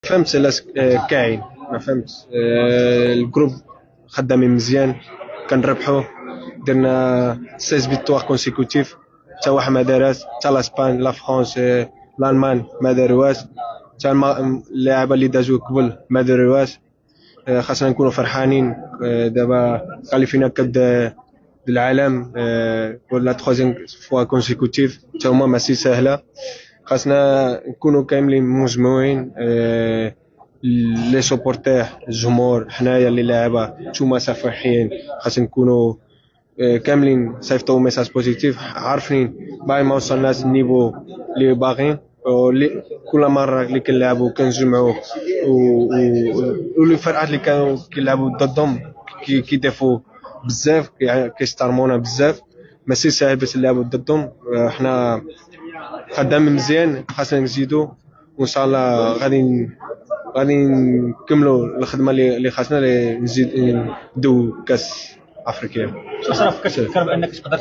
فهمت كاين. ما فهمت. الجروب خدامين مزيان، كنربحوا، درنا 16 فيكتوار كونسيكوتيف، حتى واحد ما دارات، حتى لاسبان لا فرانس الالمان ما داروهاش، حتى اللاعبه اللي دازو قبل ما داروهاش. خاصنا نكونوا فرحانين. دابا كاليفينا كاب العالم ولا تخوازيام فوا كونسيكوتيف، حتى هما ماشي سهله. خاصنا نكونوا كاملين مجموعين، لي سوبورتير الجمهور حنايا اللي لاعبه نتوما صافحين. خاصنا نكونوا كاملين صيفطوا ميساج بوزيتيف، عارفين باغي ما وصلناش النيفو اللي باغيين. كل مره اللي كنلعبوا كنجمعوا، ولي فرقات اللي كانوا كيلعبوا ضدهم كيدافعوا بزاف، كيسترمونا بزاف. ماشي ساهل باش نلعبوا ضدهم. حنا خدامين مزيان، خاصنا نزيدوا، وان شاء الله غادي نكملوا الخدمه اللي خاصنا، نزيد ندو كاس افريقيا. اش راه فكرت بانك تقدر